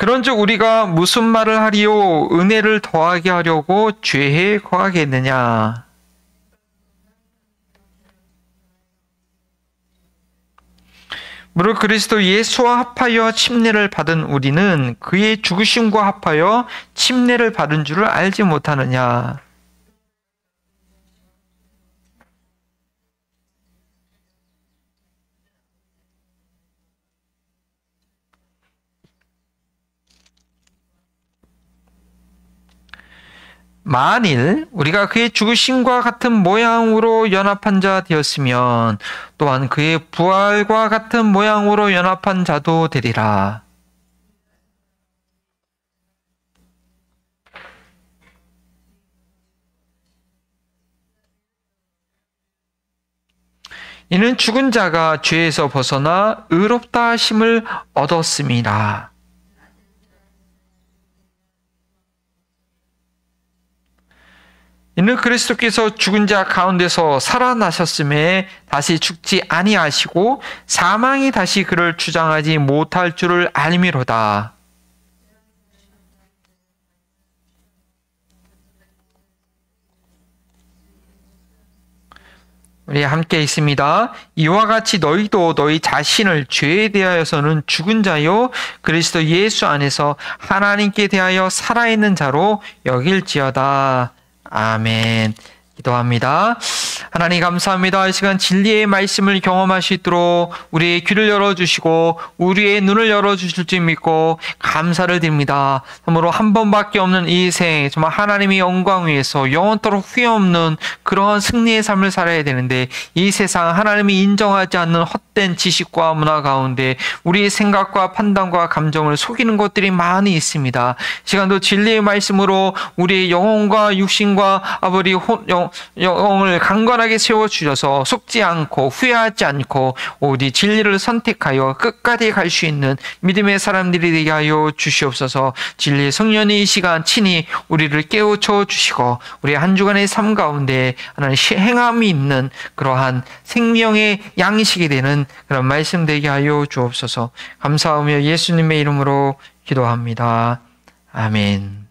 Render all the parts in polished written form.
그런즉 우리가 무슨 말을 하리요? 은혜를 더하게 하려고 죄에 거하겠느냐? 무릇 그리스도 예수와 합하여 침례를 받은 우리는 그의 죽으심과 합하여 침례를 받은 줄을 알지 못하느냐? 만일 우리가 그의 죽으심과 같은 모양으로 연합한 자 되었으면 또한 그의 부활과 같은 모양으로 연합한 자도 되리라. 이는 죽은 자가 죄에서 벗어나 의롭다 하심을 얻었음이라. 이는 그리스도께서 죽은 자 가운데서 살아나셨음에 다시 죽지 아니하시고 사망이 다시 그를 주장하지 못할 줄을 알미로다. 우리 함께 있습니다. 이와 같이 너희도 너희 자신을 죄에 대하여서는 죽은 자요 그리스도 예수 안에서 하나님께 대하여 살아있는 자로 여길지어다. 아멘. 기도합니다. 하나님 감사합니다. 이 시간 진리의 말씀을 경험할 수 있도록 우리의 귀를 열어주시고 우리의 눈을 열어주실 줄 믿고 감사를 드립니다. 참으로 한 번밖에 없는 이 생 정말 하나님의 영광 위에서 영원토록 후회 없는 그러한 승리의 삶을 살아야 되는데 이 세상 하나님이 인정하지 않는 헛된 지식과 문화 가운데 우리의 생각과 판단과 감정을 속이는 것들이 많이 있습니다. 이 시간도 진리의 말씀으로 우리의 영혼과 육신과 아버지 영을 강건하게 세워주셔서 속지 않고 후회하지 않고 오직 진리를 선택하여 끝까지 갈 수 있는 믿음의 사람들이 되게 하여 주시옵소서. 진리의 성령이 이 시간 친히 우리를 깨우쳐 주시고 우리 한 주간의 삶 가운데 하나님 행함이 있는 그러한 생명의 양식이 되는 그런 말씀 되게 하여 주옵소서. 감사하며 예수님의 이름으로 기도합니다. 아멘.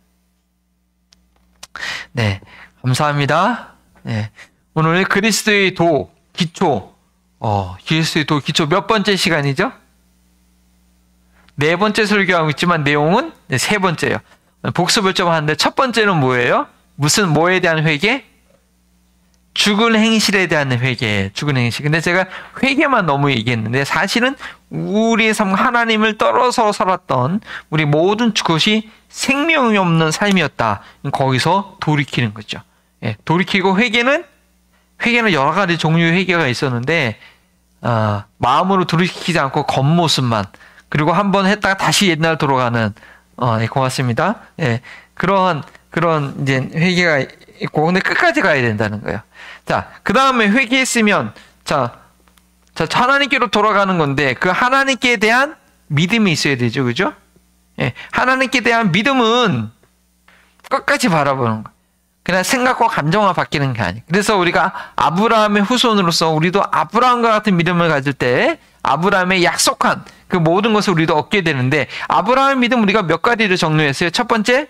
네, 감사합니다. 네. 오늘 그리스도의 도, 기초, 그리스도의 도, 기초 몇 번째 시간이죠? 네 번째 설교하고 있지만 내용은 세 번째예요. 복습을 좀 하는데 첫 번째는 뭐예요? 뭐에 대한 회개? 죽은 행실에 대한 회개, 죽은 행실. 근데 제가 회개만 너무 얘기했는데 사실은 우리의 삶, 하나님을 떨어서 살았던 우리 모든 것이 생명이 없는 삶이었다. 거기서 돌이키는 거죠. 예, 돌이키고 회개는 여러 가지 종류의 회개가 있었는데 마음으로 돌이키지 않고 겉모습만 그리고 한번 했다가 다시 옛날 돌아가는 네, 고맙습니다. 예, 그런 이제 회개가 있고 근데 끝까지 가야 된다는 거예요. 자, 그 다음에 회개했으면 자 하나님께로 돌아가는 건데 그 하나님께 대한 믿음이 있어야 되죠, 그죠? 예, 하나님께 대한 믿음은 끝까지 바라보는 거예요. 그냥 생각과 감정만 바뀌는 게 아니에요. 그래서 우리가 아브라함의 후손으로서 우리도 아브라함과 같은 믿음을 가질 때 아브라함의 약속한 그 모든 것을 우리도 얻게 되는데 아브라함의 믿음 우리가 몇 가지를 정리했어요. 첫 번째,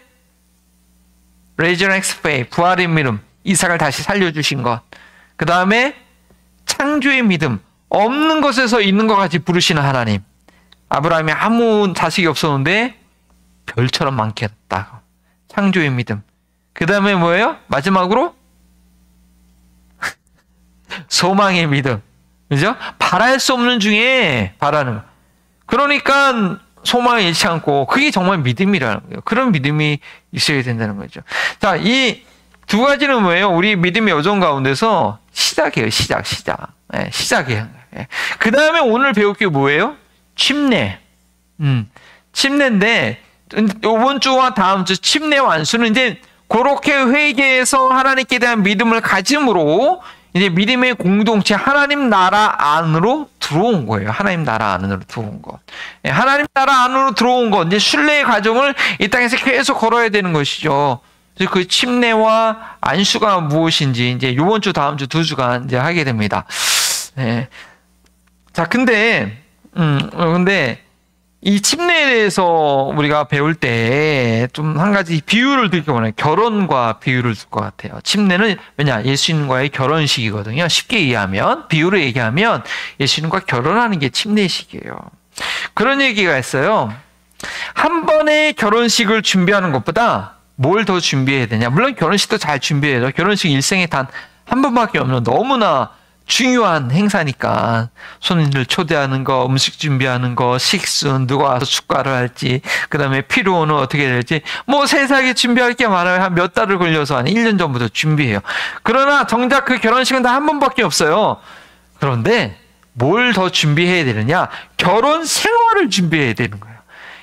resurrection faith, 부활의 믿음, 이삭을 다시 살려주신 것. 그 다음에 창조의 믿음, 없는 것에서 있는 것 같이 부르시는 하나님. 아브라함이 아무 자식이 없었는데 별처럼 많게 했다. 창조의 믿음. 그 다음에 뭐예요? 마지막으로 소망의 믿음. 그죠? 바랄 수 없는 중에 바라는 거. 그러니까 소망을 잃지 않고 그게 정말 믿음이라는 거예요. 그런 믿음이 있어야 된다는 거죠. 자, 이 두 가지는 뭐예요? 우리 믿음의 여정 가운데서 시작이에요. 네, 시작이에요. 네. 그 다음에 오늘 배울 게 뭐예요? 침례. 침례인데 이번 주와 다음 주 침례 완수는 이제 그렇게 회개해서 하나님께 대한 믿음을 가짐으로 이제 믿음의 공동체 하나님 나라 안으로 들어온 거예요. 하나님 나라 안으로 들어온 거. 하나님 나라 안으로 들어온 거. 이제 순례의 과정을 이 땅에서 계속 걸어야 되는 것이죠. 그 침례와 안수가 무엇인지 이제 이번 주 다음 주 두 주간 이제 하게 됩니다. 네. 자, 근데 이 침례에 대해서 우리가 배울 때 좀 한 가지 비유를 들게 원해요. 결혼과 비유를 들 것 같아요. 침례는 왜냐? 예수님과의 결혼식이거든요. 쉽게 이해하면, 비유로 얘기하면 예수님과 결혼하는 게 침례식이에요. 그런 얘기가 있어요. 한 번의 결혼식을 준비하는 것보다 뭘 더 준비해야 되냐? 물론 결혼식도 잘 준비해야죠. 결혼식 일생에 단 한 번밖에 없는 너무나 중요한 행사니까 손님들 초대하는 거, 음식 준비하는 거, 식순, 누가 와서 축가를 할지, 그 다음에 피로는 어떻게 될지, 뭐 세세하게 준비할 게 많아요. 한 몇 달을 걸려서 한 1년 전부터 준비해요. 그러나 정작 그 결혼식은 다 한 번밖에 없어요. 그런데 뭘 더 준비해야 되느냐? 결혼 생활을 준비해야 되는 거예요.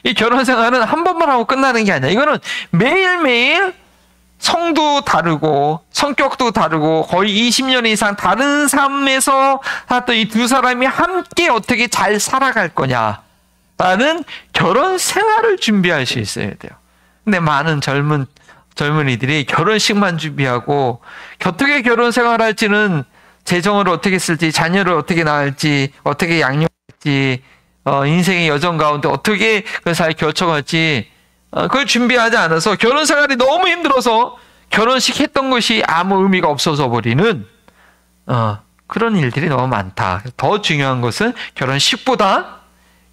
이 결혼 생활은 한 번만 하고 끝나는 게 아니야. 이거는 매일매일 성도 다르고 성격도 다르고 거의 20년 이상 다른 삶에서 살았던 이 두 사람이 함께 어떻게 잘 살아갈 거냐라는 결혼 생활을 준비할 수 있어야 돼요. 근데 많은 젊은이들이 결혼식만 준비하고 어떻게 결혼 생활할지는 재정을 어떻게 쓸지, 자녀를 어떻게 낳을지, 어떻게 양육할지, 인생의 여정 가운데 어떻게 그 잘 결정할지 그걸 준비하지 않아서 결혼 생활이 너무 힘들어서 결혼식 했던 것이 아무 의미가 없어져 버리는 그런 일들이 너무 많다. 더 중요한 것은 결혼식보다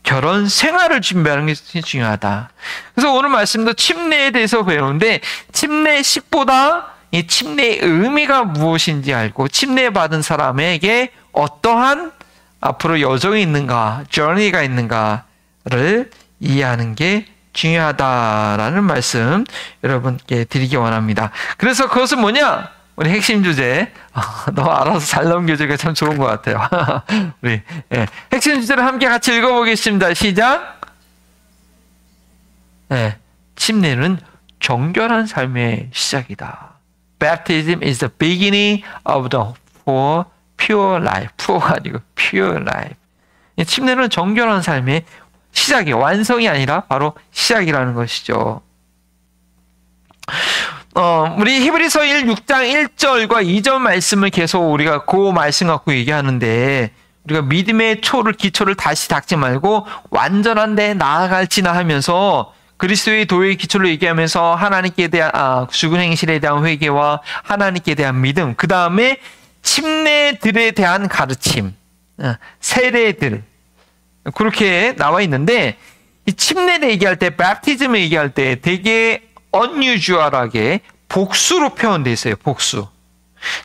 결혼 생활을 준비하는 게 중요하다. 그래서 오늘 말씀도 침례에 대해서 배우는데 침례식보다 이 침례의 의미가 무엇인지 알고 침례 받은 사람에게 어떠한 앞으로 여정이 있는가, journey가 있는가를 이해하는 게 중요하다라는 말씀 여러분께 드리기 원합니다. 그래서 그것은 뭐냐? 우리 핵심 주제, 너 알아서 잘 넘겨주기가 참 좋은 것 같아요. 우리 핵심 주제를 함께 같이 읽어보겠습니다. 시작. 침례는 정결한 삶의 시작이다. Baptism is the beginning of the pure life. pure가 아니고 pure life. 침례는 정결한 삶의 시작이 완성이 아니라 바로 시작이라는 것이죠. 우리 히브리서 6장 1절과 2절 말씀을 계속 우리가 그 말씀 갖고 얘기하는데 우리가 믿음의 기초를 다시 닦지 말고 완전한 데 나아갈지나 하면서 그리스도의 도의 기초를 얘기하면서 하나님께 대한 죽은 행실에 대한 회개와 하나님께 대한 믿음, 그 다음에 침례들에 대한 가르침, 세례들 그렇게 나와 있는데 이 침례를 얘기할 때, baptism을 얘기할 때 되게 unusual하게 복수로 표현되어 있어요. 복수.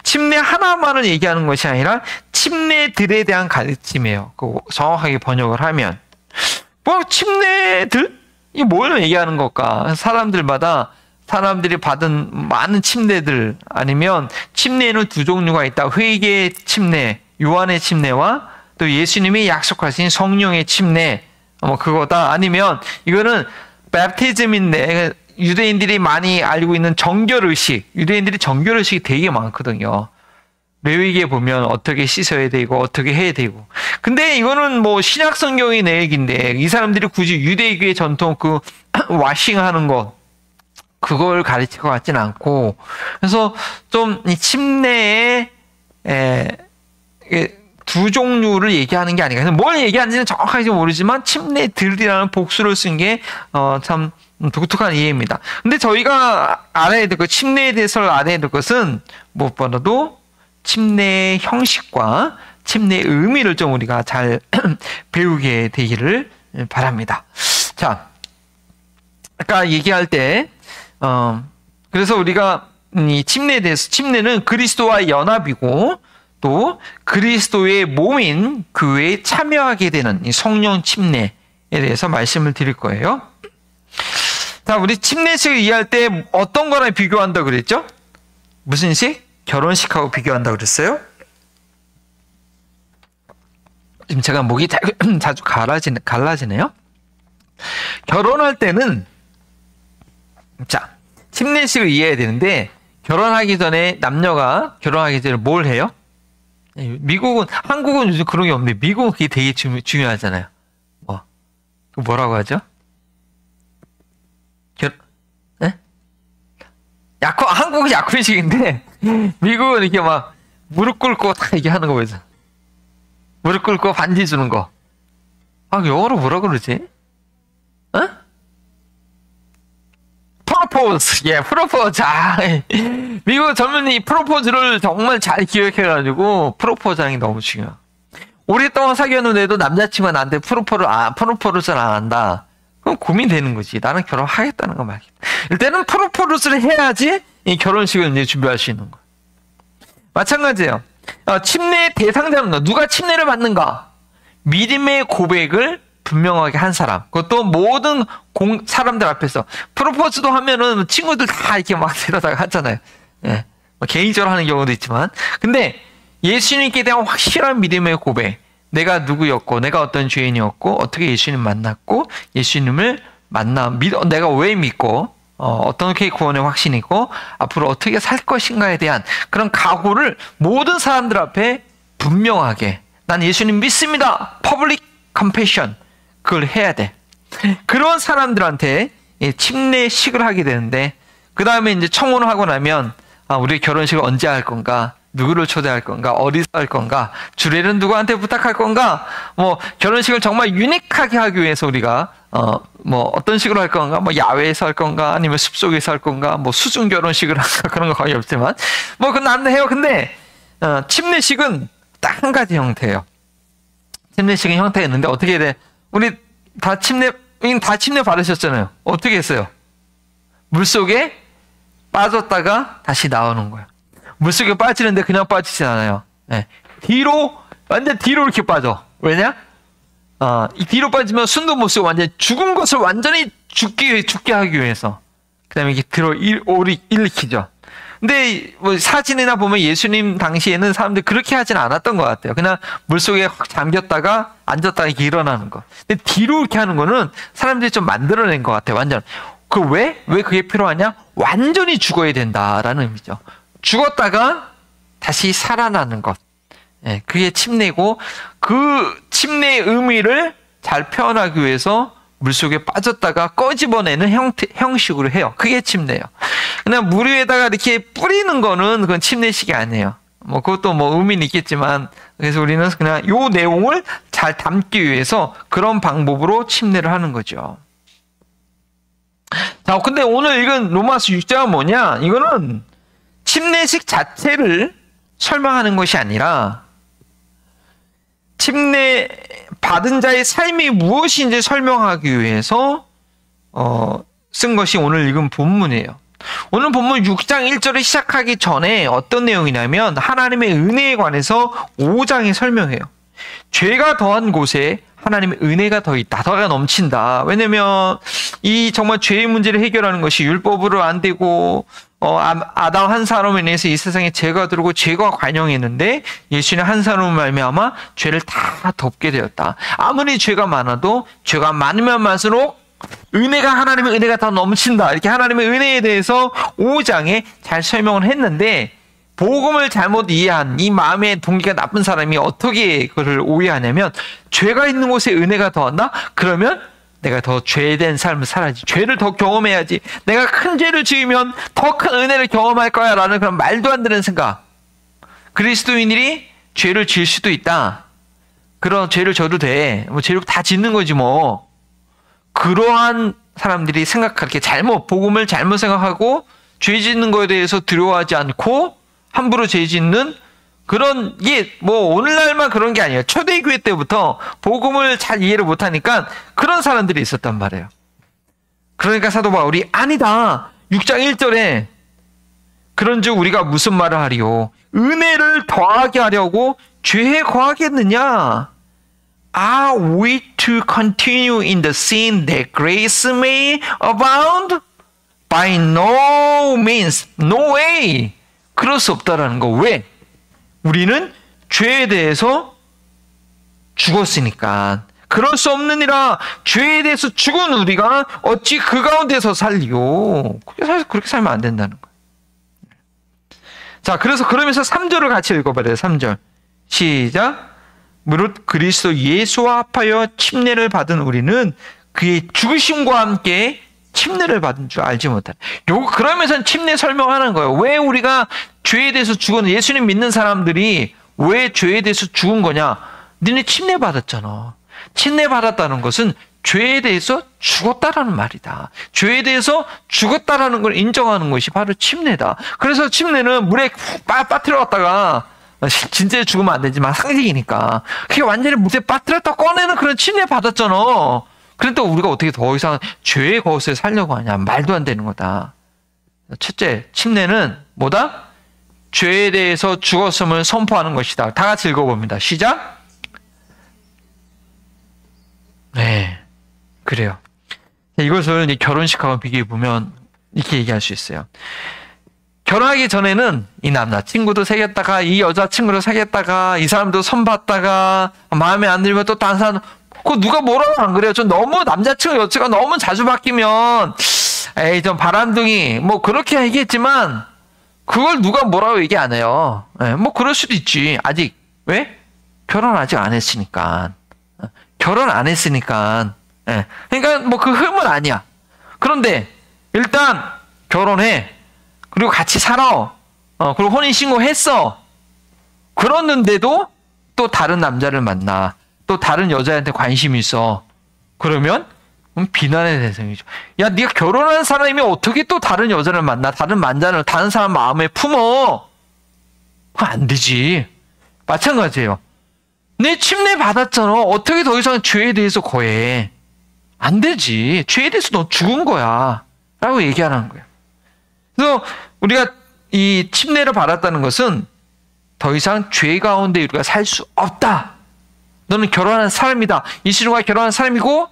침례 하나만을 얘기하는 것이 아니라 침례들에 대한 가르침이에요. 정확하게 번역을 하면 뭐 침례들? 이게 뭘 얘기하는 걸까? 사람들이 받은 많은 침례들 아니면 침례에는 두 종류가 있다. 회개의 침례, 요한의 침례와 또 예수님이 약속하신 성령의 침례, 뭐 그거다. 아니면 이거는 베프티즘인데 유대인들이 많이 알고 있는 정결의식. 유대인들이 정결의식이 되게 많거든요. 레위기에 보면 어떻게 씻어야 되고 어떻게 해야 되고. 근데 이거는 뭐 신약 성경의 내용인데 이 사람들이 굳이 유대교의 전통 그 와싱하는 것 그걸 가르칠 것 같지는 않고, 그래서 좀 이 침례의 두 종류를 얘기하는 게 아닌가. 뭘 얘기하는지는 정확하게 모르지만 침례들이라는 복수를 쓴 게 참 독특한 이해입니다. 근데 저희가 알아야 될 것, 침례에 대해서 알아야 될 것은 무엇보다도 침례의 형식과 침례의 의미를 좀 우리가 잘 배우게 되기를 바랍니다. 자, 아까 얘기할 때 그래서 우리가 이 침례에 대해서, 침례는 그리스도와의 연합이고 또 그리스도의 몸인 교회에 참여하게 되는 이 성령 침례에 대해서 말씀을 드릴 거예요. 자, 우리 침례식을 이해할 때 어떤 거랑 비교한다고 그랬죠? 무슨 식? 결혼식하고 비교한다고 그랬어요? 지금 제가 목이 자주 갈라지네요. 결혼할 때는, 자, 침례식을 이해해야 되는데 결혼하기 전에 남녀가 결혼하기 전에 뭘 해요? 한국은 요즘 그런 게 없는데 미국은 그게 되게 중요하잖아요. 뭐라고 하죠? 한국은 약혼식인데 미국은 이렇게 막 무릎 꿇고 다 얘기하는 거 보이죠? 무릎 꿇고 반지 주는 거. 영어로 뭐라 그러지? 어? 프로포즈. 예, 프로포즈. 아, 미국 젊은이 프로포즈를 정말 잘 기억해가지고 프로포즈하는 게 너무 중요해요. 오랫동안 사귀었는데도 남자친구가 나한테 프로포즈를 안 한다. 그럼 고민되는 거지. 나는 결혼하겠다는 거 말이야. 일단은 프로포즈를 해야지 이 결혼식을 이제 준비할 수 있는 거야. 마찬가지예요. 침례의 대상자는 누가 침례를 받는가? 믿음의 고백을 분명하게 한 사람. 그것도 모든 사람들 앞에서. 프로포즈도 하면은 친구들 다 이렇게 막 데려다가 하잖아요. 예. 개인적으로 하는 경우도 있지만. 근데 예수님께 대한 확실한 믿음의 고백. 내가 누구였고, 내가 어떤 죄인이었고, 어떻게 예수님 만났고, 예수님을 내가 왜 믿고, 어떻게 구원의 확신이 있고, 앞으로 어떻게 살 것인가에 대한 그런 각오를 모든 사람들 앞에 분명하게, 난 예수님 믿습니다. 퍼블릭 컴패션. 그걸 해야 돼. 그런 사람들한테 침례식을 하게 되는데, 그 다음에 이제 청혼을 하고 나면, 우리 결혼식을 언제 할 건가? 누구를 초대할 건가? 어디서 할 건가? 주례는 누구한테 부탁할 건가? 결혼식을 정말 유니크하게 하기 위해서 우리가, 어떤 식으로 할 건가? 야외에서 할 건가? 아니면 숲속에서 할 건가? 수중 결혼식을 할까? 그런 거 거의 없지만. 그건 안 해요. 근데, 침례식은 딱 한 가지 형태예요. 침례식은 형태가 있는데 어떻게 돼? 우리 다 침례 받으셨잖아요. 어떻게 했어요? 물속에 빠졌다가 다시 나오는 거예요. 물속에 빠지는데 그냥 빠지진 않아요. 네. 완전 뒤로 이렇게 빠져. 왜냐? 이 뒤로 빠지면 숨도 못 쉬고 완전 죽은 것을 완전히 죽게 하기 위해서. 그 다음에 이게 일으키죠. 근데 사진이나 보면 예수님 당시에는 사람들이 그렇게 하진 않았던 것 같아요. 그냥 물속에 확 잠겼다가 앉았다가 이렇게 일어나는 거. 근데 뒤로 이렇게 하는 거는 사람들이 좀 만들어낸 것 같아요. 완전. 왜 그게 필요하냐? 완전히 죽어야 된다라는 의미죠. 죽었다가 다시 살아나는 것. 예, 그게 침례고, 그 침례의 의미를 잘 표현하기 위해서 물속에 빠졌다가 꺼집어내는 형식으로 해요. 그게 침례예요. 그냥 물 위에다가 이렇게 뿌리는 거는 그건 침례식이 아니에요. 그것도 의미는 있겠지만, 그래서 우리는 그냥 요 내용을 잘 담기 위해서 그런 방법으로 침례를 하는 거죠. 자, 근데 오늘 읽은 로마서 6장은 뭐냐? 이거는 침례식 자체를 설명하는 것이 아니라 침례 받은 자의 삶이 무엇인지 설명하기 위해서 쓴 것이 오늘 읽은 본문이에요. 오늘 본문 6장 1절을 시작하기 전에 어떤 내용이냐면 하나님의 은혜에 관해서 5장이 설명해요. 죄가 더한 곳에 하나님의 은혜가 더 있다. 더가 넘친다. 왜냐면 이 정말 죄의 문제를 해결하는 것이 율법으로 안 되고 아담 한 사람으로 인해서 이 세상에 죄가 들어오고 죄가 관영했는데 예수님 한 사람으로 말미암아 죄를 다 덮게 되었다. 아무리 죄가 많아도 죄가 많으면 많을수록 하나님의 은혜가 더 넘친다. 이렇게 하나님의 은혜에 대해서 5장에 잘 설명을 했는데 복음을 잘못 이해한 이 마음의 동기가 나쁜 사람이 어떻게 그걸 오해하냐면 죄가 있는 곳에 은혜가 더한다? 그러면 내가 더 죄된 삶을 살아야지. 죄를 더 경험해야지. 내가 큰 죄를 지으면 더 큰 은혜를 경험할 거야 라는 그런 말도 안 되는 생각. 그리스도인들이 죄를 지을 수도 있다. 그런 죄를 져도 돼. 죄를 다 짓는 거지 뭐. 그러한 사람들이 그렇게 복음을 잘못 생각하고 죄 짓는 거에 대해서 두려워하지 않고 함부로 죄 짓는 그런 게 오늘날만 그런 게 아니에요. 초대교회 때부터 복음을 잘 이해를 못하니까 그런 사람들이 있었단 말이에요. 그러니까 사도 바울이 아니다. 6장 1절에 그런즉 우리가 무슨 말을 하리요? 은혜를 더하게 하려고 죄에 거하겠느냐? Are we to continue in the sin that grace may abound? By no means, no way. 그럴 수 없다라는 거. 왜? 우리는 죄에 대해서 죽었으니까. 그럴 수 없느니라. 죄에 대해서 죽은 우리가 어찌 그 가운데서 살리요. 그렇게 살면 안 된다는 거예요. 자, 그러면서 3절을 같이 읽어봐야 돼요. 3절. 시작. 무릇 그리스도 예수와 합하여 침례를 받은 우리는 그의 죽으심과 함께 침례를 받은 줄 알지 못하네. 그러면서 침례 설명하는 거예요. 왜 우리가 죄에 대해서 죽었는 예수님 믿는 사람들이 왜 죄에 대해서 죽은 거냐? 니네 침례 받았잖아. 침례 받았다는 것은 죄에 대해서 죽었다라는 말이다. 죄에 대해서 죽었다라는 걸 인정하는 것이 바로 침례다. 그래서 침례는 물에 훅 빠뜨려갔다가 진짜 죽으면 안 되지만 상징이니까 그게 완전히 물에 빠뜨렸다 꺼내는 그런 침례 받았잖아. 그런데 우리가 어떻게 더 이상 죄의 거스에 살려고 하냐. 말도 안 되는 거다. 첫째, 침례는 뭐다? 죄에 대해서 죽었음을 선포하는 것이다. 다 같이 읽어봅니다. 시작. 네, 그래요. 이것을 이제 결혼식하고 비교해보면 이렇게 얘기할 수 있어요. 결혼하기 전에는 이 남자친구도 사귀었다가 이 여자친구도 사귀었다가 이 사람도 선봤다가 마음에 안 들면 또 다른 사람 그 누가 뭐라고 안 그래요. 좀 너무 남자친구 여자친구가 너무 자주 바뀌면 에이 좀 바람둥이 뭐 그렇게 얘기했지만 그걸 누가 뭐라고 얘기 안 해요. 네, 뭐 그럴 수도 있지. 아직 왜? 결혼 아직 안 했으니까. 결혼 안 했으니까. 네. 그러니까 뭐 그 흠은 아니야. 그런데 일단 결혼해. 그리고 같이 살아. 그리고 혼인신고했어. 그러는데도 또 다른 남자를 만나. 또 다른 여자한테 관심이 있어. 그러면 비난의 대상이죠. 야, 네가 결혼한 사람이면 어떻게 또 다른 여자를 만나? 다른 만자를 다른 사람 마음에 품어? 그거 안 되지. 마찬가지예요. 내 침례 받았잖아. 어떻게 더 이상 죄에 대해서 거해? 안 되지. 죄에 대해서 너 죽은 거야. 라고 얘기하는 거예요. 그래서 우리가 이 침례를 받았다는 것은 더 이상 죄 가운데 우리가 살 수 없다. 너는 결혼한 사람이다. 이신우가 결혼한 사람이고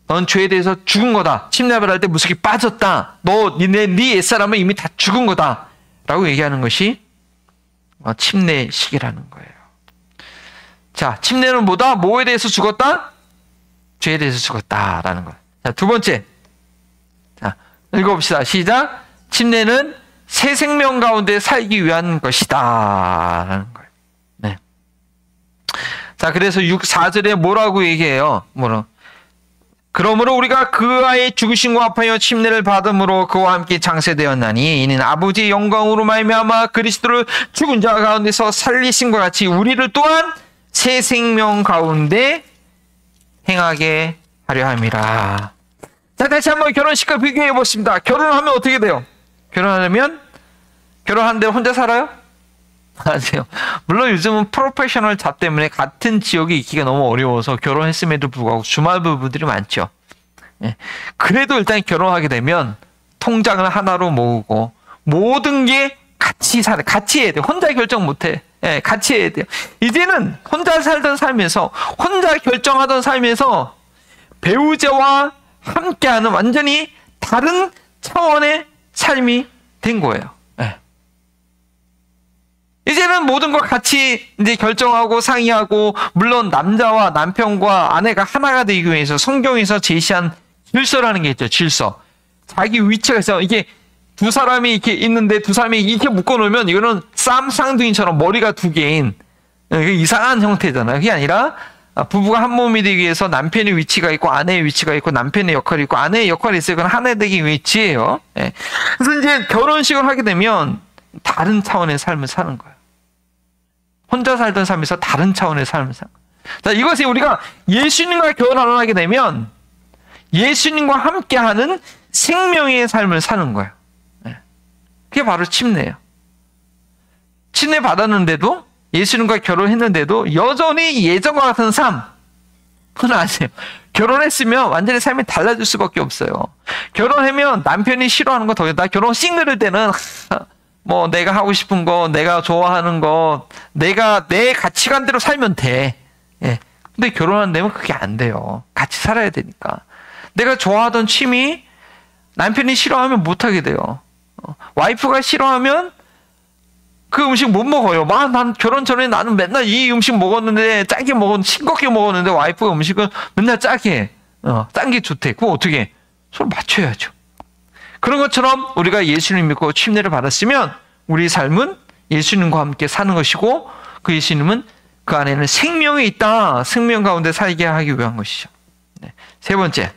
넌 죄에 대해서 죽은 거다. 침례를 할 때 무속이 빠졌다. 네 옛사람은 이미 다 죽은 거다. 라고 얘기하는 것이 침례식이라는 거예요. 자, 침례는 뭐다? 뭐에 대해서 죽었다? 죄에 대해서 죽었다라는 거예요. 자, 두 번째. 자, 읽어봅시다. 시작. 침례는 새 생명 가운데 살기 위한 것이다. 라는 거예요. 네. 자, 그래서 4절에 뭐라고 얘기해요? 그러므로 우리가 그와의 죽으심과 합하여 침례를 받음으로 그와 함께 장세되었나니 이는 아버지의 영광으로 말미암아 그리스도를 죽은 자 가운데서 살리심과 같이 우리를 또한 새 생명 가운데 행하게 하려 함이라. 자, 다시 한번 결혼식과 비교해 보십니다. 결혼하면 어떻게 돼요? 결혼하는데 혼자 살아요? 아니요. 물론 요즘은 프로페셔널 잡 때문에 같은 지역에 있기가 너무 어려워서 결혼했음에도 불구하고 주말 부부들이 많죠. 예. 그래도 일단 결혼하게 되면 통장을 하나로 모으고 모든 게 같이 해야 돼. 혼자 결정 못해. 예, 같이 해야 돼요. 이제는 혼자 살던 삶에서 혼자 결정하던 삶에서 배우자와 함께하는 완전히 다른 차원의 삶이 된 거예요. 예. 이제는 모든 걸 같이 이제 결정하고 상의하고, 물론 남자와 남편과 아내가 하나가 되기 위해서 성경에서 제시한 질서라는 게 있죠. 질서. 자기 위치가 있어. 이게 두 사람이 이렇게 있는데 두 사람이 이렇게 묶어놓으면 이거는 쌈쌍둥이처럼 머리가 두 개인 이상한 형태잖아요. 그게 아니라 부부가 한 몸이 되기 위해서 남편의 위치가 있고 아내의 위치가 있고 남편의 역할이 있고 아내의 역할이 있어요. 그건 하나 되기 위치예요. 예. 그래서 이제 결혼식을 하게 되면 다른 차원의 삶을 사는 거예요. 혼자 살던 삶에서 다른 차원의 삶을 사는 거예요. 자, 이것이 우리가 예수님과 결혼을 하게 되면 예수님과 함께하는 생명의 삶을 사는 거예요. 예. 그게 바로 침례예요. 침례 받았는데도 예수님과 결혼했는데도 여전히 예전과 같은 삶. 그건 아니에요. 결혼했으면 완전히 삶이 달라질 수밖에 없어요. 결혼하면 남편이 싫어하는 거 더, 나 결혼 싱글일 때는 뭐 내가 하고 싶은 거, 내가 좋아하는 거, 내가 내 가치관대로 살면 돼. 예. 근데 결혼한 되면 그게 안 돼요. 같이 살아야 되니까. 내가 좋아하던 취미 남편이 싫어하면 못 하게 돼요. 와이프가 싫어하면 그 음식 못 먹어요. 난 결혼 전에 나는 맨날 이 음식 먹었는데 짜게 싱겁게 먹었는데 와이프가 음식을 맨날 짜게 해. 짠 게 좋대. 그거 어떻게 해? 서로 맞춰야죠. 그런 것처럼 우리가 예수님 믿고 침례를 받았으면 우리 삶은 예수님과 함께 사는 것이고, 그 예수님은 그 안에는 생명이 있다. 생명 가운데 살게 하기 위한 것이죠. 네. 세 번째.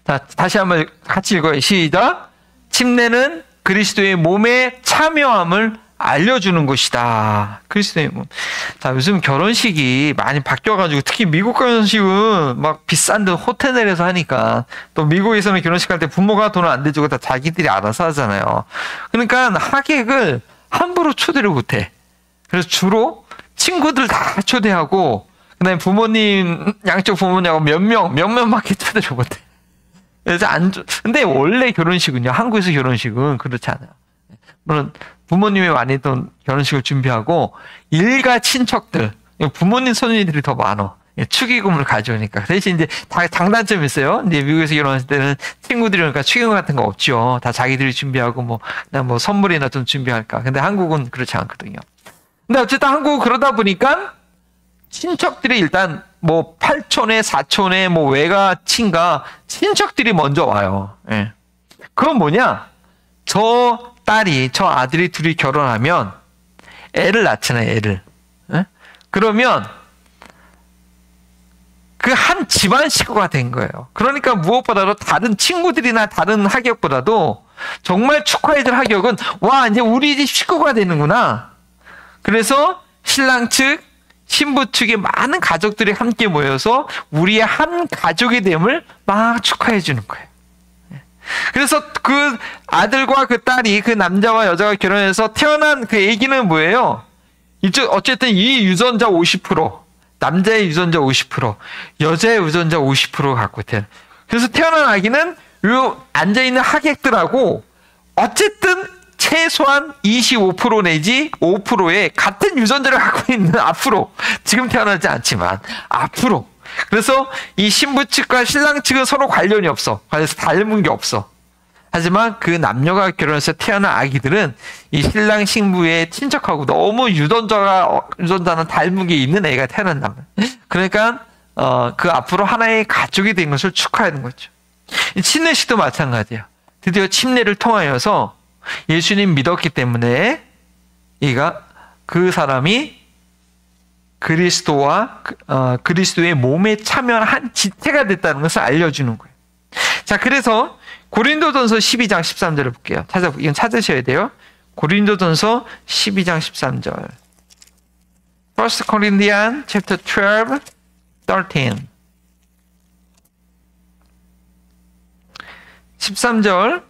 자, 다시 한번 같이 읽어요. 시작. 침례는 그리스도의 몸에 참여함을 알려주는 것이다. 그리스도의 몸. 자, 요즘 결혼식이 많이 바뀌어가지고 특히 미국 결혼식은 막 비싼 데 호텔 내려서 하니까 또 미국에서는 결혼식 할 때 부모가 돈을 안 대주고 다 자기들이 알아서 하잖아요. 그러니까 하객을 함부로 초대를 못해. 그래서 주로 친구들 다 초대하고 그다음에 부모님 양쪽 부모님하고 몇 명밖에 초대를 못해. 그래서 근데 원래 결혼식은요, 한국에서 결혼식은 그렇지 않아요. 물론 부모님이 많이 또 결혼식을 준비하고 일가 친척들, 부모님 손님들이 더 많아. 축의금을 가져오니까. 대신 이제 다 장단점이 있어요. 이제 미국에서 결혼할 때는 친구들이 오니까 축의금 같은 거 없죠. 다 자기들이 준비하고 그냥 선물이나 좀 준비할까. 근데 한국은 그렇지 않거든요. 근데 어쨌든 한국은 그러다 보니까 친척들이 일단 팔촌에 사촌에 외가 친가 친척들이 먼저 와요. 예. 그건 뭐냐? 저 아들이 둘이 결혼하면 애를 낳잖아요, 애를. 예? 그러면 그 한 집안 식구가 된 거예요. 그러니까 무엇보다도 다른 친구들이나 다른 하객보다도 정말 축하해 줄 하객은 와, 이제 우리 집 식구가 되는구나. 그래서 신랑 측, 신부 측의 많은 가족들이 함께 모여서 우리의 한 가족이 됨을 막 축하해 주는 거예요. 그래서 그 아들과 그 딸이 그 남자와 여자가 결혼해서 태어난 그 아기는 뭐예요? 어쨌든 이 유전자 50%, 남자의 유전자 50%, 여자의 유전자 50% 갖고 태어나. 그래서 태어난 아기는 요 앉아있는 하객들하고 어쨌든 최소한 25% 내지 5%의 같은 유전자를 갖고 있는 앞으로, 지금 태어나지 않지만 앞으로. 그래서 이 신부 측과 신랑 측은 서로 관련이 없어. 그래서 닮은 게 없어. 하지만 그 남녀가 결혼해서 태어난 아기들은 이 신랑 신부의 친척하고 너무 유전자는 닮은 게 있는 애가 태어난다. 그러니까 그 앞으로 하나의 가족이 된 것을 축하하는 거죠. 침례식도 마찬가지예요. 드디어 침례를 통하여서 예수님 믿었기 때문에 그 사람이 그리스도와 그리스도의 몸에 참여한 한 지체가 됐다는 것을 알려주는 거예요. 자, 그래서 고린도전서 12장 13절을 볼게요. 이건 찾으셔야 돼요. 고린도전서 12장 13절. 1 Corinthians chapter 12, 13. 13절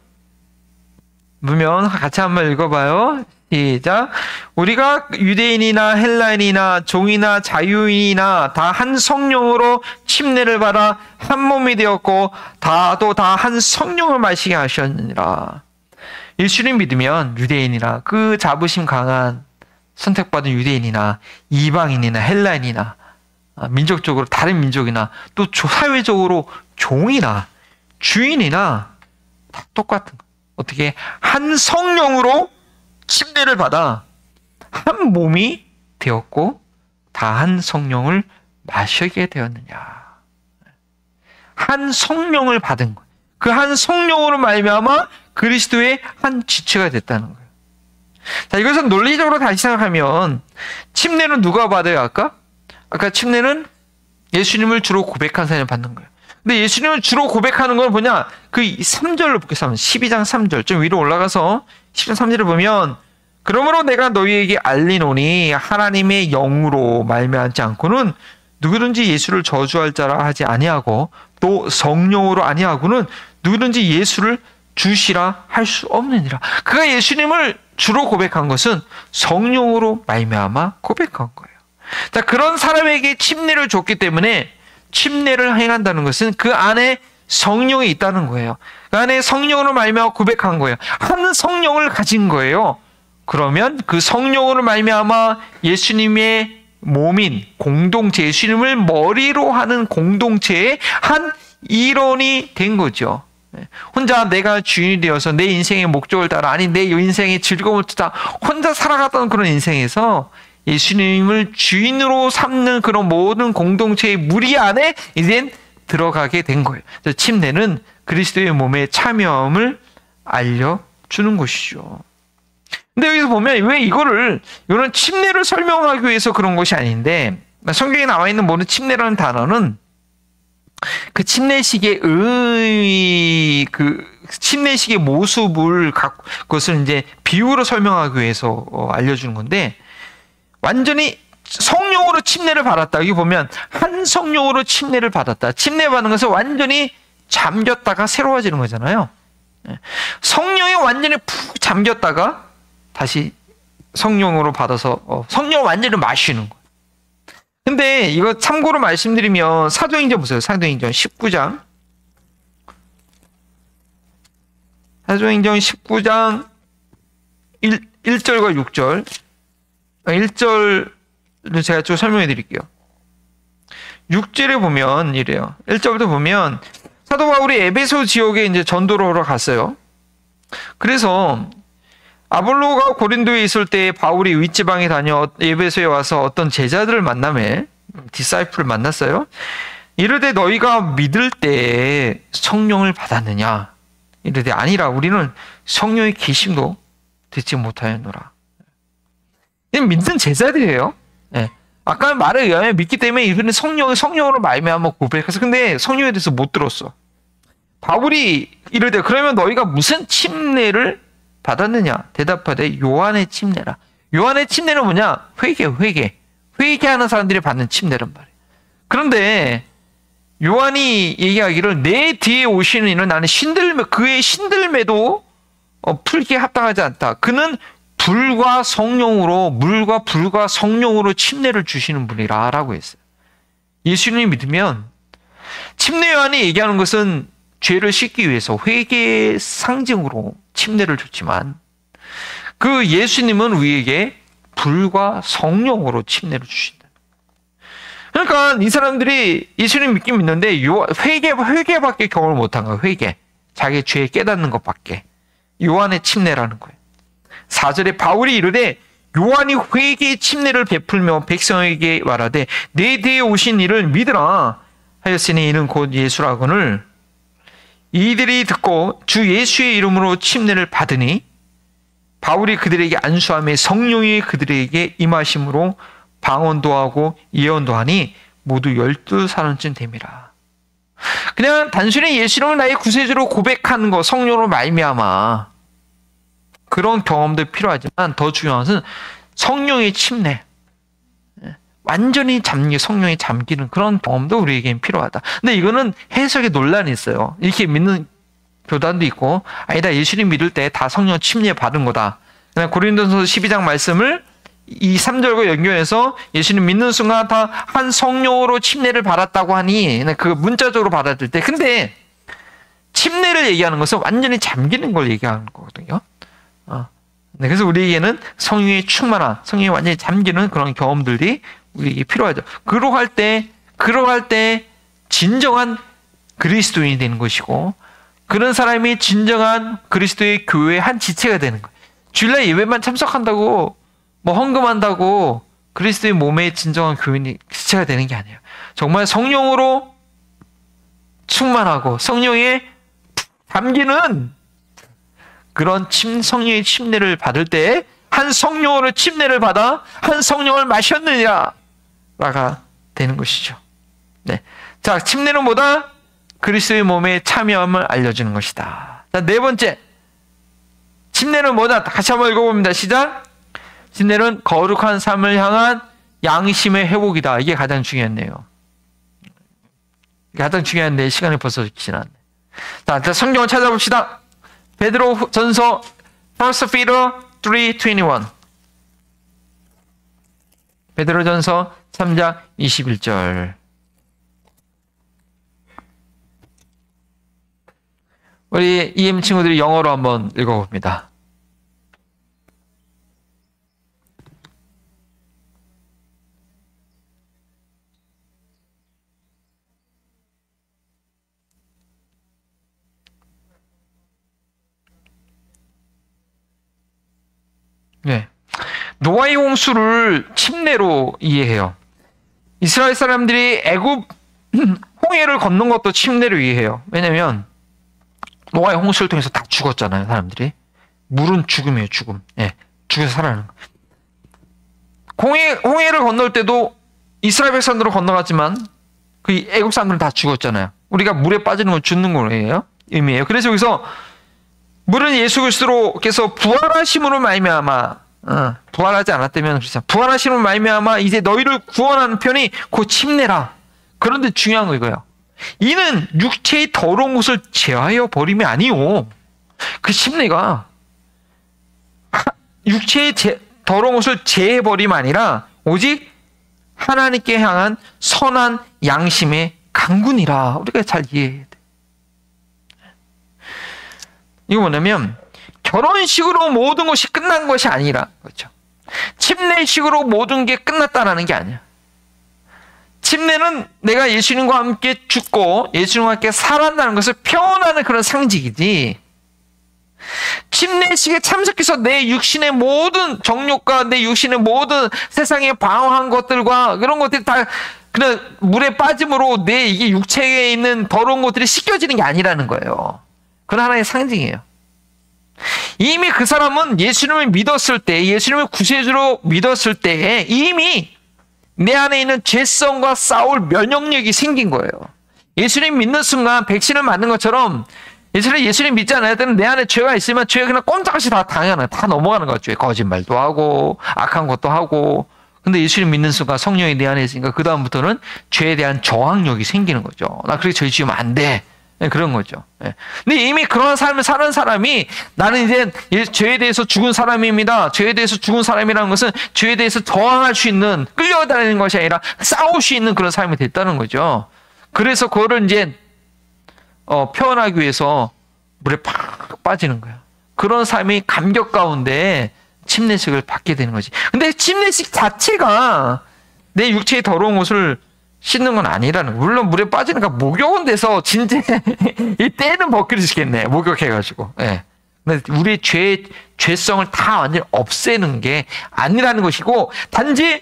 보면 같이 한번 읽어봐요. 시작. 우리가 유대인이나 헬라인이나 종이나 자유인이나 다 한 성령으로 침례를 받아 한 몸이 되었고 다 한 성령을 마시게 하셨느니라. 예수님 믿으면 유대인이나 그 자부심 강한 선택받은 유대인이나 이방인이나 헬라인이나 민족적으로 다른 민족이나 또 사회적으로 종이나 주인이나 다 똑같은 거. 어떻게 한 성령으로 침례를 받아 한 몸이 되었고 다 한 성령을 마시게 되었느냐. 한 성령을 받은 거예요. 그 한 성령으로 말미암아 그리스도의 한 지체가 됐다는 거예요. 자, 이것은 논리적으로 다시 생각하면 침례는 누가 받아야 할까? 아까 침례는 예수님을 주로 고백한 사람이 받는 거예요. 근데 예수님을 주로 고백하는 건 뭐냐? 그 3절로 보겠습니다. 12장 3절. 좀 위로 올라가서 12장 3절을 보면 그러므로 내가 너희에게 알리노니 하나님의 영으로 말미암지 않고는 누구든지 예수를 저주할 자라 하지 아니하고 또 성령으로 아니하고는 누구든지 예수를 주시라 할 수 없느니라. 그가 예수님을 주로 고백한 것은 성령으로 말미암아 고백한 거예요. 자, 그런 사람에게 침례를 줬기 때문에 침례를 행한다는 것은 그 안에 성령이 있다는 거예요. 그 안에 성령으로 말미암아 고백한 거예요. 한 성령을 가진 거예요. 그러면 그 성령으로 말미암아 예수님의 몸인 공동체, 예수님을 머리로 하는 공동체의 한 일원이 된 거죠. 혼자 내가 주인이 되어서 내 인생의 목적을 따라, 아니 내 인생의 즐거움을 찾아 혼자 살아갔던 그런 인생에서 예수님을 주인으로 삼는 그런 모든 공동체의 무리 안에 이젠 들어가게 된 거예요. 침례는 그리스도의 몸에 참여함을 알려주는 것이죠. 근데 여기서 보면 왜 이거는 침례를 설명하기 위해서 그런 것이 아닌데, 성경에 나와 있는 모든 침례라는 단어는 그 침례식의 침례식의 모습을 그것을 이제 비유로 설명하기 위해서 알려주는 건데, 완전히 성령으로 침례를 받았다. 여기 보면 한 성령으로 침례를 받았다. 침례받는 것은 완전히 잠겼다가 새로워지는 거잖아요. 성령이 완전히 푹 잠겼다가 다시 성령으로 받아서 성령을 완전히 마시는 거예요. 근데 이거 참고로 말씀드리면 사도행전 보세요. 사도행전 19장. 사도행전 19장 1절과 6절. 1절을 제가 좀 설명해 드릴게요. 6절에 보면 이래요. 1절부터 보면 사도 바울이 에베소 지역에 이제 전도를 하러 갔어요. 그래서 아볼로가 고린도에 있을 때 바울이 윗지방에 다녀 에베소에 와서 어떤 제자들을 만나매 디사이플을 만났어요. 이르되 너희가 믿을 때 성령을 받았느냐? 이르되 아니라 우리는 성령의 계심도 듣지 못하였노라. 믿는 제자들이에요. 네. 아까 말에 의하면 믿기 때문에 이분은 성령으로 말미암아 고백해서, 근데 성령에 대해서 못 들었어. 바울이 이르되 그러면 너희가 무슨 침례를 받았느냐? 대답하되 요한의 침례라. 요한의 침례는 뭐냐? 회개하는 사람들이 받는 침례란 말이에요. 그런데 요한이 얘기하기를 내 뒤에 오시는 이는 나는 그의 신들매도 풀기에 합당하지 않다. 그는 물과 불과 성령으로 침례를 주시는 분이라 라고 했어요. 예수님을 믿으면 침례 요한이 얘기하는 것은 죄를 씻기 위해서 회개의 상징으로 침례를 줬지만, 그 예수님은 우리에게 불과 성령으로 침례를 주신다. 그러니까 이 사람들이 예수님 믿긴 믿는데 회개밖에 경험을 못한 거예요. 자기 죄 깨닫는 것밖에. 요한의 침례라는 거예요. 4절에 바울이 이르되 요한이 회개의 침례를 베풀며 백성에게 말하되 내 뒤에 오신 이를 믿으라 하였으니 이는 곧 예수라거늘 이들이 듣고 주 예수의 이름으로 침례를 받으니 바울이 그들에게 안수하며 성령이 그들에게 임하심으로 방언도 하고 예언도 하니 모두 12사람쯤 됨이라. 그냥 단순히 예수님을 나의 구세주로 고백하는 것, 성령으로 말미암아 그런 경험도 필요하지만 더 중요한 것은 성령의 침례, 완전히 성령에 잠기는 그런 경험도 우리에게는 필요하다. 근데 이거는 해석에 논란이 있어요. 이렇게 믿는 교단도 있고, 아니다, 예수님 믿을 때 다 성령 침례 받은 거다. 고린도전서 12장 말씀을 이 3절과 연결해서 예수님 믿는 순간 다 한 성령으로 침례를 받았다고 하니 그 문자적으로 받아들일 때, 근데 침례를 얘기하는 것은 완전히 잠기는 걸 얘기하는 거거든요. 그래서 우리에게는 성령의 충만한, 성령이 완전히 잠기는 그런 경험들이 우리에게 필요하죠. 그러할 때 진정한 그리스도인이 되는 것이고, 그런 사람이 진정한 그리스도의 교회의 한 지체가 되는 거예요. 주일날 예배만 참석한다고, 헌금한다고 그리스도의 몸의 진정한 교인이 지체가 되는 게 아니에요. 정말 성령으로 충만하고 성령에 잠기는 그런 성령의 침례를 받을 때 한 성령으로 침례를 받아 한 성령을 마셨느냐가 되는 것이죠. 네. 자, 침례는 뭐다? 그리스도의 몸에 참여함을 알려주는 것이다. 자, 네 번째. 침례는 뭐다? 같이 한번 읽어봅니다. 시작. 침례는 거룩한 삶을 향한 양심의 회복이다. 이게 가장 중요했네요. 가장 중요한데 시간이 벌써 지났네. 자, 성경을 찾아봅시다. 베드로 전서 1 Peter 3:21. 베드로 전서 3장 21절. 우리 EM 친구들이 영어로 한번 읽어봅니다. 네. 노아의 홍수를 침례로 이해해요. 이스라엘 사람들이 애굽 홍해를 건넌 것도 침례로 이해해요. 왜냐면 노아의 홍수를 통해서 다 죽었잖아요, 사람들이. 물은 죽음이에요, 죽음. 예, 죽여서 살아나는 거. 홍해를 건널 때도 이스라엘 백성들로 건너갔지만 그 애국 사람들은 다 죽었잖아요. 우리가 물에 빠지는 건 죽는 거예요. 의미예요. 그래서 여기서 물은 예수 그리스도께서 부활하심으로 말미암아 부활하지 않았다면 그렇죠. 부활하심으로 말미암아 이제 너희를 구원하는 편이 곧 침례라. 그런데 중요한 거 이거예요. 이는 육체의 더러운 것을 제하여 버림이 아니오. 그 침례가 육체의 더러운 것을 제해 버림이 아니라 오직 하나님께 향한 선한 양심의 강군이라. 우리가 잘 이해해야 돼. 이거 뭐냐면 결혼식으로 모든 것이 끝난 것이 아니라 그렇죠. 침례식으로 모든 게 끝났다라는 게 아니야. 침례는 내가 예수님과 함께 죽고 예수님과 함께 살아난다는 것을 표현하는 그런 상징이지. 침례식에 참석해서 내 육신의 모든 정욕과 내 육신의 모든 세상에 방황한 것들과 그런 것들이 다 그냥 물에 빠짐으로 내 이게 육체에 있는 더러운 것들이 씻겨지는 게 아니라는 거예요. 그건 하나의 상징이에요. 이미 그 사람은 예수님을 믿었을 때, 예수님을 구세주로 믿었을 때에 이미 내 안에 있는 죄성과 싸울 면역력이 생긴 거예요. 예수님 믿는 순간 백신을 맞는 것처럼 예수님 믿지 않을 때는 내 안에 죄가 있으면 죄가 그냥 꼼짝없이 다 당하는, 다 넘어가는 거죠. 거짓말도 하고 악한 것도 하고. 근데 예수님 믿는 순간 성령이 내 안에 있으니까 그 다음부터는 죄에 대한 저항력이 생기는 거죠. 나 그렇게 죄 지으면 안 돼. 네, 그런 거죠. 네. 근데 이미 그런 삶을 사는 사람이 나는 이제 죄에 대해서 죽은 사람입니다. 죄에 대해서 죽은 사람이라는 것은 죄에 대해서 저항할 수 있는, 끌려다니는 것이 아니라 싸울 수 있는 그런 삶이 됐다는 거죠. 그래서 그거를 이제 표현하기 위해서 물에 팍 빠지는 거예요. 그런 삶이 감격 가운데 침례식을 받게 되는 거지. 근데 침례식 자체가 내 육체의 더러운 것을 씻는 건 아니라는 거예요. 물론 물에 빠지니까 목욕은 돼서 진짜 이 때는 벗겨지겠네. 목욕해가지고. 예. 근데 우리의 죄성을 다 완전히 없애는 게 아니라는 것이고, 단지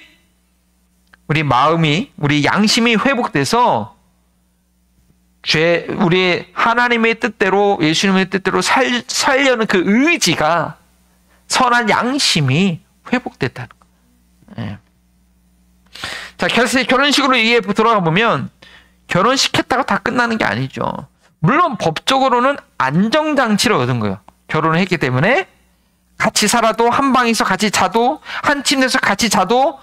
우리 마음이, 우리 양심이 회복돼서 우리의 하나님의 뜻대로, 예수님의 뜻대로 살려는 그 의지가, 선한 양심이 회복됐다는 거예요. 예. 자, 결혼식으로 이게 들어가 보면 결혼시켰다고 다 끝나는 게 아니죠. 물론 법적으로는 안정장치를 얻은 거예요. 결혼을 했기 때문에 같이 살아도, 한 방에서 같이 자도, 한 침대에서 같이 자도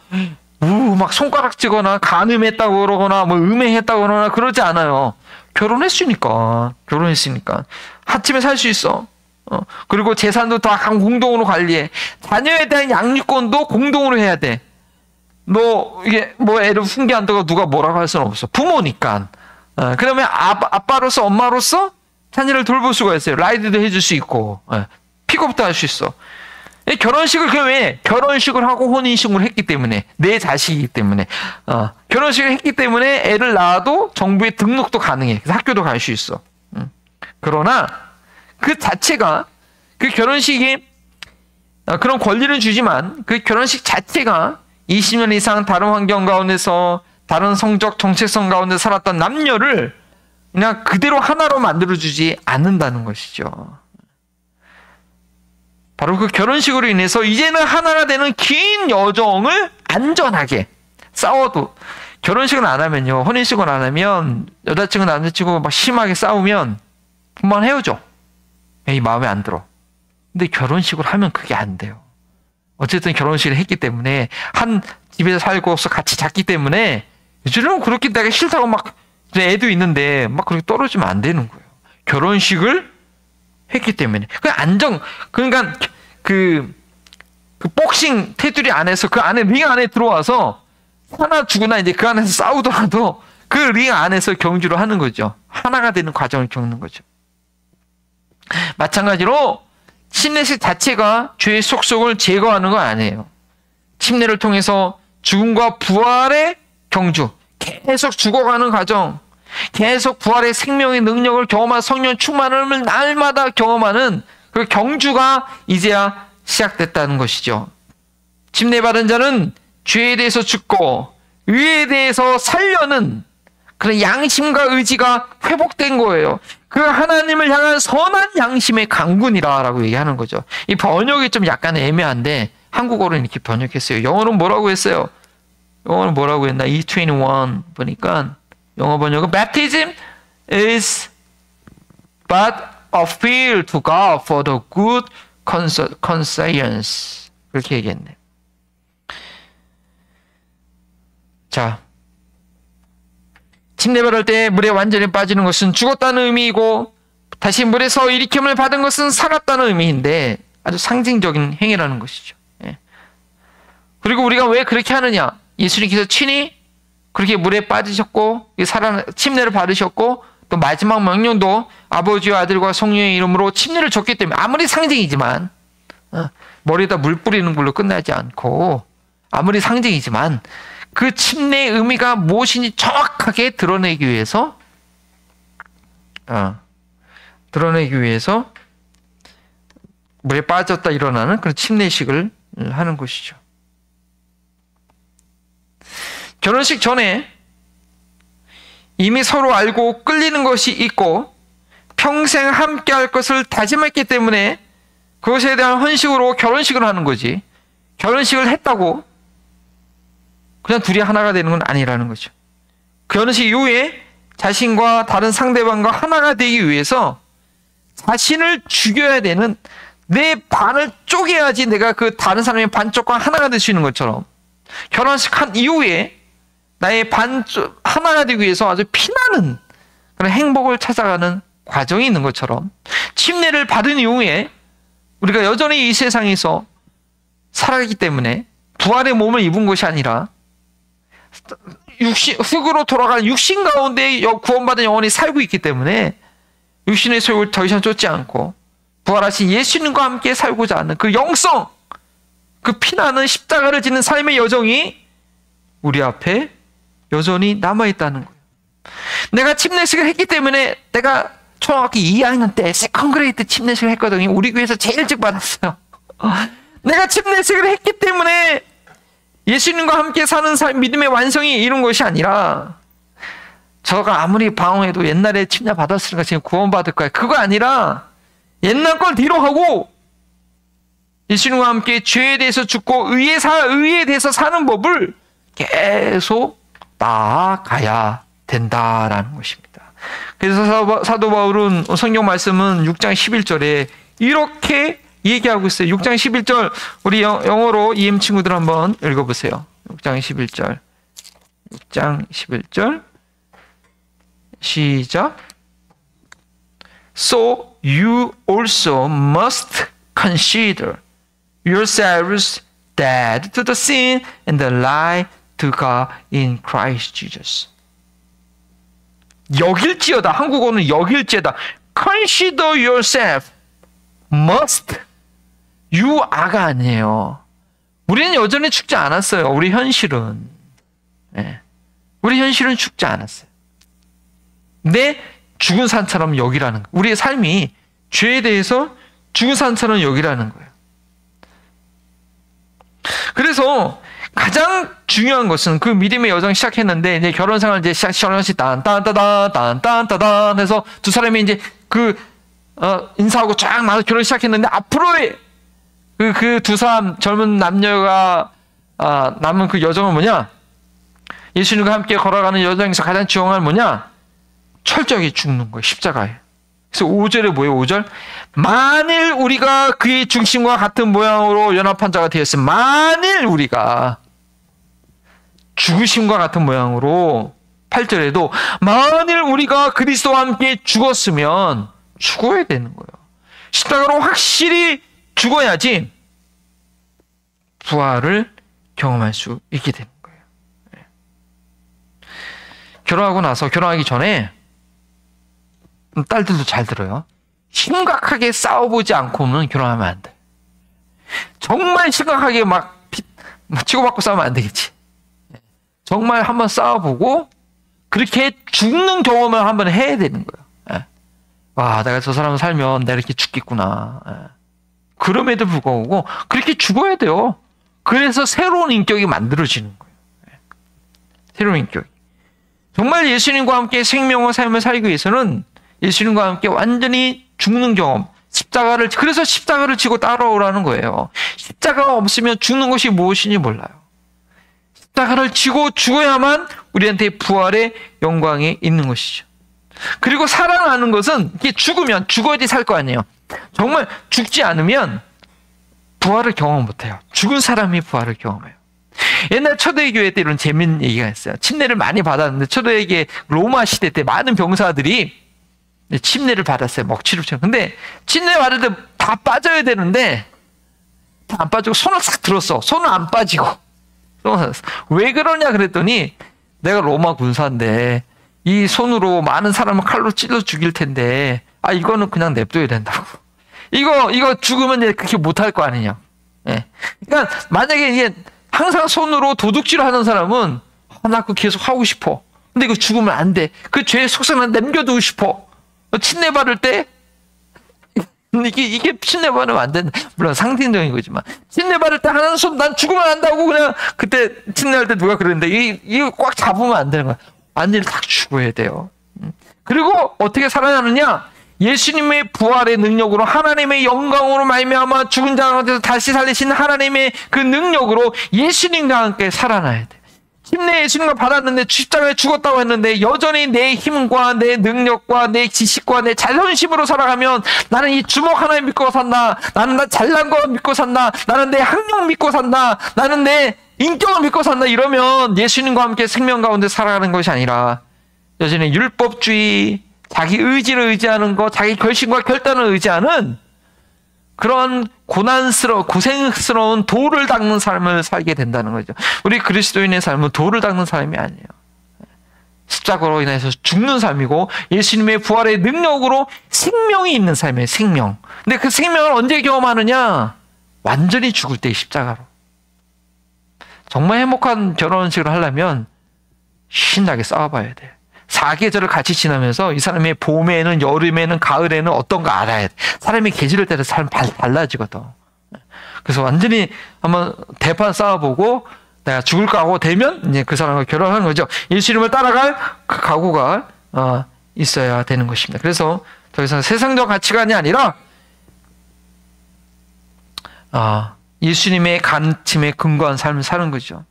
막 손가락질거나 간음했다고 그러거나 뭐 음해했다고 그러거나 그러지 않아요. 결혼했으니까. 한 집에 살 수 있어. 그리고 재산도 다 공동으로 관리해. 자녀에 대한 양육권도 공동으로 해야 돼. 너 이게 뭐 애를 훈계한다고 누가 뭐라고 할 수는 없어. 부모니까. 그다음에 아빠로서, 엄마로서 자녀를 돌볼 수가 있어요. 라이드도 해줄 수 있고, 픽업도 할 수 있어. 결혼식을 왜? 결혼식을 하고 혼인신고를 했기 때문에, 내 자식이기 때문에, 결혼식을 했기 때문에 애를 낳아도 정부에 등록도 가능해. 그래서 학교도 갈 수 있어. 그러나 그 자체가, 그 결혼식이 그런 권리를 주지만 그 결혼식 자체가 20년 이상 다른 환경 가운데서 다른 성적 정체성 가운데 살았던 남녀를 그냥 그대로 하나로 만들어주지 않는다는 것이죠. 바로 그 결혼식으로 인해서 이제는 하나가 되는 긴 여정을 안전하게, 싸워도, 결혼식을 안 하면요, 혼인식을 안 하면 여자친구 남자친구 막 심하게 싸우면 금방 헤어져. 이 마음에 안 들어. 근데 결혼식을 하면 그게 안 돼요. 어쨌든 결혼식을 했기 때문에, 한 집에서 살고서 같이 잤기 때문에, 요즘은 그렇게 내가 싫다고 막 애도 있는데 막 그렇게 떨어지면 안 되는 거예요. 결혼식을 했기 때문에. 그러니까 그 복싱 테두리 안에서, 그 안에 링 안에 들어와서 하나 죽으나 이제 그 안에서 싸우더라도 그 링 안에서 경주를 하는 거죠. 하나가 되는 과정을 겪는 거죠. 마찬가지로 침례식 자체가 죄의 속속을 제거하는 건 아니에요. 침례를 통해서 죽음과 부활의 경주, 계속 죽어가는 과정, 계속 부활의 생명의 능력을 경험한, 성령 충만함을 날마다 경험하는 그 경주가 이제야 시작됐다는 것이죠. 침례받은 자는 죄에 대해서 죽고 의에 대해서 살려는 그런 양심과 의지가 회복된 거예요. 그 하나님을 향한 선한 양심의 강군이라고 얘기하는 거죠. 이 번역이 좀 약간 애매한데 한국어로는 이렇게 번역했어요. 영어는 뭐라고 했어요? 영어는 뭐라고 했나? E21 보니까 영어 번역은 Baptism is but a appeal to God for the good conscience. 그렇게 얘기했네. 자, 침례받을 때 물에 완전히 빠지는 것은 죽었다는 의미이고 다시 물에서 일으킴을 받은 것은 살았다는 의미인데 아주 상징적인 행위라는 것이죠. 예. 그리고 우리가 왜 그렇게 하느냐? 예수님께서 친히 그렇게 물에 빠지셨고 침례를 받으셨고 또 마지막 명령도 아버지와 아들과 성령의 이름으로 침례를 줬기 때문에 아무리 상징이지만 머리에다 물 뿌리는 걸로 끝나지 않고 아무리 상징이지만 그 침례의 의미가 무엇인지 정확하게 드러내기 위해서 물에 빠졌다 일어나는 그런 침례식을 하는 것이죠. 결혼식 전에 이미 서로 알고 끌리는 것이 있고 평생 함께 할 것을 다짐했기 때문에 그것에 대한 헌식으로 결혼식을 하는 거지. 결혼식을 했다고 그냥 둘이 하나가 되는 건 아니라는 거죠. 결혼식 이후에 자신과 다른 상대방과 하나가 되기 위해서 자신을 죽여야 되는 내 반을 쪼개야지 내가 그 다른 사람의 반쪽과 하나가 될 수 있는 것처럼 결혼식 한 이후에 나의 반쪽 하나가 되기 위해서 아주 피나는 그런 행복을 찾아가는 과정이 있는 것처럼 침례를 받은 이후에 우리가 여전히 이 세상에서 살아가기 때문에 부활의 몸을 입은 것이 아니라 흙으로 돌아가는 육신 가운데 구원받은 영혼이 살고 있기 때문에 육신의 소욕을 더 이상 쫓지 않고 부활하신 예수님과 함께 살고자 하는 그 영성, 그 피나는 십자가를 지는 삶의 여정이 우리 앞에 여전히 남아있다는 거예요. 내가 침례식을 했기 때문에 내가 초등학교 2학년 때 세컨그레이드 침례식을 했거든요. 우리 교회에서 제일 일찍 받았어요. 내가 침례식을 했기 때문에 예수님과 함께 사는 믿음의 완성이 이룬 것이 아니라 저가 아무리 방황해도 옛날에 침례 받았으니까 지금 구원받을 거야. 그거 아니라 옛날 걸 뒤로 하고 예수님과 함께 죄에 대해서 죽고 의에 대해서 사는 법을 계속 나아가야 된다라는 것입니다. 그래서 사도 바울은 성경 말씀은 6장 11절에 이렇게 얘기하고 있어요. 6장 11절 우리 영어로 EM 친구들 한번 읽어보세요. 6장 11절 6장 11절 시작. So you also must consider yourselves dead to the sin and alive to God in Christ Jesus. 여길지어다. 한국어는 여길지어다. Consider yourself. Must. You are가 아니에요. 우리는 여전히 죽지 않았어요. 우리 현실은. 네. 우리 현실은 죽지 않았어요. 근데 죽은 산처럼 여기라는 거예요. 우리의 삶이 죄에 대해서 죽은 산처럼 여기라는 거예요. 그래서 가장 중요한 것은 그 믿음의 여정 시작했는데 이제 결혼 생활 이제 결혼식 딴딴따단 해서 두 사람이 이제 인사하고 쫙 나서 결혼 시작했는데 앞으로의 그 두 사람 젊은 남녀가 남은 그 여정은 뭐냐? 예수님과 함께 걸어가는 여정에서 가장 중요한 건 뭐냐? 철저하게 죽는 거예요. 십자가에. 그래서 5절에 뭐예요? 5절. 만일 우리가 그의 중심과 같은 모양으로 연합한 자가 되었으면 만일 우리가 죽으심과 같은 모양으로 8절에도 만일 우리가 그리스도와 함께 죽었으면 죽어야 되는 거예요. 십자가로 확실히 죽어야지 부활을 경험할 수 있게 되는 거예요. 결혼하고 나서 결혼하기 전에 딸들도 잘 들어요. 심각하게 싸워보지 않고는 결혼하면 안 돼. 정말 심각하게 막 치고받고 싸우면 안 되겠지. 정말 한번 싸워보고 그렇게 죽는 경험을 한번 해야 되는 거예요. 와, 내가 저 사람 살면 내가 이렇게 죽겠구나. 그럼에도 불구하고 그렇게 죽어야 돼요. 그래서 새로운 인격이 만들어지는 거예요. 새로운 인격이. 정말 예수님과 함께 생명과 삶을 살기 위해서는 예수님과 함께 완전히 죽는 경험, 그래서 십자가를 지고 따라오라는 거예요. 십자가가 없으면 죽는 것이 무엇인지 몰라요. 십자가를 지고 죽어야만 우리한테 부활의 영광이 있는 것이죠. 그리고 살아나는 것은 이게 죽으면 죽어야지 살 거 아니에요. 정말 죽지 않으면 부활을 경험 못해요. 죽은 사람이 부활을 경험해요. 옛날 초대교회 때 이런 재밌는 얘기가 있어요. 침례를 많이 받았는데 초대교회 로마 시대 때 많은 병사들이 침례를 받았어요. 먹칠을처럼. 근데 침례 받을 때 다 빠져야 되는데 다 안 빠지고 손을 싹 들었어. 손은 안 빠지고. 왜 그러냐 그랬더니 내가 로마 군사인데 이 손으로 많은 사람을 칼로 찔러 죽일 텐데 이거는 그냥 냅둬야 된다고. 이거 죽으면 그렇게 못할 거 아니냐. 예. 그러니까 만약에 이게 항상 손으로 도둑질 하는 사람은 나 그거 계속 하고 싶어. 근데 이거 죽으면 안 돼. 그 죄의 속성을 남겨두고 싶어. 침례 받을 때 이게 침례 받으면 안 된다. 물론 상징적인 거지만 침례 받을 때 하나는 손 난 죽으면 안 된다고 그냥 그때 침례할 때 누가 그랬는데 이거 꽉 잡으면 안 되는 거야. 완전히 딱 죽어야 돼요. 그리고 어떻게 살아나느냐? 예수님의 부활의 능력으로 하나님의 영광으로 말미암아 죽은 자 가운데서 다시 살리신 하나님의 그 능력으로 예수님과 함께 살아나야 돼. 침례 예수님과 받았는데 십자가에 죽었다고 했는데 여전히 내 힘과 내 능력과 내 지식과 내 자존심으로 살아가면 나는 이 주먹 하나 믿고 산다. 나는 나 잘난 거 믿고 산다. 나는 내 학력 믿고 산다. 나는 내 인격을 믿고 산다. 이러면 예수님과 함께 생명 가운데 살아가는 것이 아니라 여전히 율법주의, 자기 의지를 의지하는 것, 자기 결심과 결단을 의지하는 그런 고생스러운 돌을 닦는 삶을 살게 된다는 거죠. 우리 그리스도인의 삶은 돌을 닦는 삶이 아니에요. 십자가로 인해서 죽는 삶이고 예수님의 부활의 능력으로 생명이 있는 삶이에요. 생명. 근데 그 생명을 언제 경험하느냐? 완전히 죽을 때 십자가로. 정말 행복한 결혼식을 하려면 신나게 싸워봐야 돼. 4계절을 같이 지나면서 이 사람이 봄에는 여름에는 가을에는 어떤가 알아야 돼. 사람이 계절을 따라 삶 달라지거든. 그래서 완전히 한번 대판 싸워보고 내가 죽을까 하고 되면 이제 그 사람과 결혼하는 거죠. 예수님을 따라갈 그 각오가 있어야 되는 것입니다. 그래서 더 이상 세상적 가치관이 아니라 예수님의 가르침에 근거한 삶을 사는 거죠.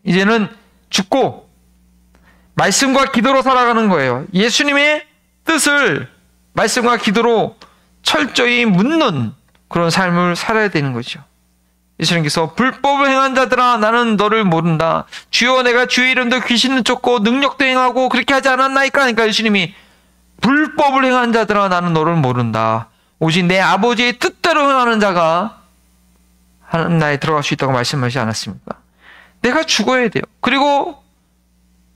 이제는 죽고 말씀과 기도로 살아가는 거예요. 예수님의 뜻을 말씀과 기도로 철저히 묻는 그런 삶을 살아야 되는 거죠. 예수님께서 불법을 행한 자들아 나는 너를 모른다. 주여 내가 주의 이름도 귀신을 쫓고 능력도 행하고 그렇게 하지 않았나이까. 그러니까 예수님이 불법을 행한 자들아 나는 너를 모른다. 오직 내 아버지의 뜻대로 행하는 자가 하나님 나라에 들어갈 수 있다고 말씀하시지 않았습니까? 내가 죽어야 돼요. 그리고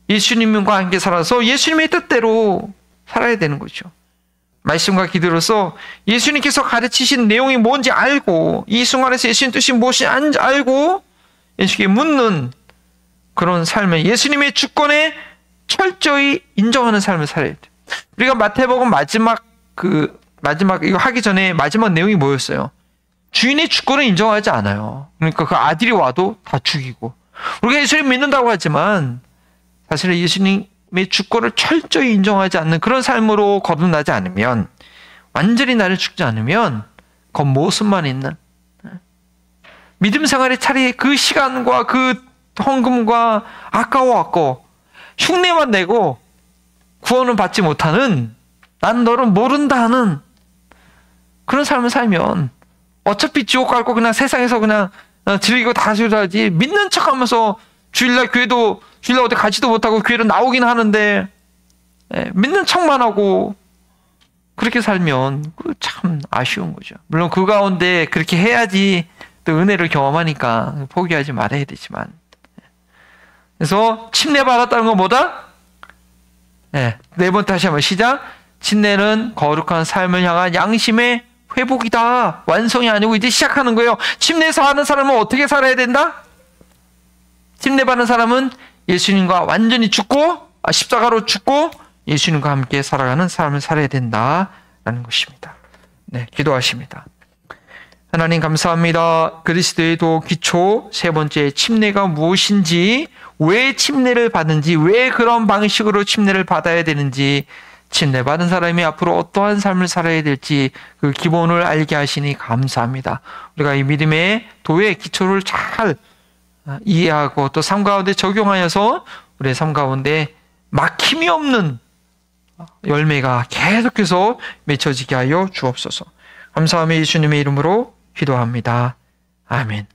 예수님과 함께 살아서 예수님의 뜻대로 살아야 되는 거죠. 말씀과 기도로서 예수님께서 가르치신 내용이 뭔지 알고 이 순간에서 예수님 뜻이 무엇인지 알고 예수님께 묻는 그런 삶을 예수님의 주권에 철저히 인정하는 삶을 살아야 돼요. 우리가 마태복음 마지막 이거 하기 전에 마지막 내용이 뭐였어요? 주인의 주권을 인정하지 않아요. 그러니까 그 아들이 와도 다 죽이고 우리가 예수님 믿는다고 하지만 사실은 예수님의 주권을 철저히 인정하지 않는 그런 삶으로 거듭나지 않으면 완전히 나를 죽지 않으면 겉모습만 있는 믿음 생활의 차라리 그 시간과 그 헌금과 아까워 흉내만 내고 구원을 받지 못하는 난 너를 모른다 하는 그런 삶을 살면 어차피 지옥 갈 거 그냥 세상에서 그냥 즐기고 다 즐겨야지 믿는 척하면서 주일날 교회도 주일날 어디 가지도 못하고 교회로 나오긴 하는데 믿는 척만 하고 그렇게 살면 참 아쉬운 거죠. 물론 그 가운데 그렇게 해야지 또 은혜를 경험하니까 포기하지 말아야 되지만 그래서 침례 받았다는 건 뭐다? 네 번 다시 한번 시작. 침례는 거룩한 삶을 향한 양심의 회복이다. 완성이 아니고 이제 시작하는 거예요. 침례에서 하는 사람은 어떻게 살아야 된다? 침례 받는 사람은 예수님과 완전히 죽고 십자가로 죽고 예수님과 함께 살아가는 삶을 살아야 된다라는 것입니다. 네, 기도하십니다. 하나님 감사합니다. 그리스도의 도 기초 세 번째 침례가 무엇인지 왜 침례를 받는지 왜 그런 방식으로 침례를 받아야 되는지 침례 받은 사람이 앞으로 어떠한 삶을 살아야 될지 그 기본을 알게 하시니 감사합니다. 우리가 이 믿음의 도의 기초를 잘 이해하고 또 삶 가운데 적용하여서 우리의 삶 가운데 막힘이 없는 열매가 계속해서 맺혀지게 하여 주옵소서. 감사하며 예수님의 이름으로 기도합니다. 아멘.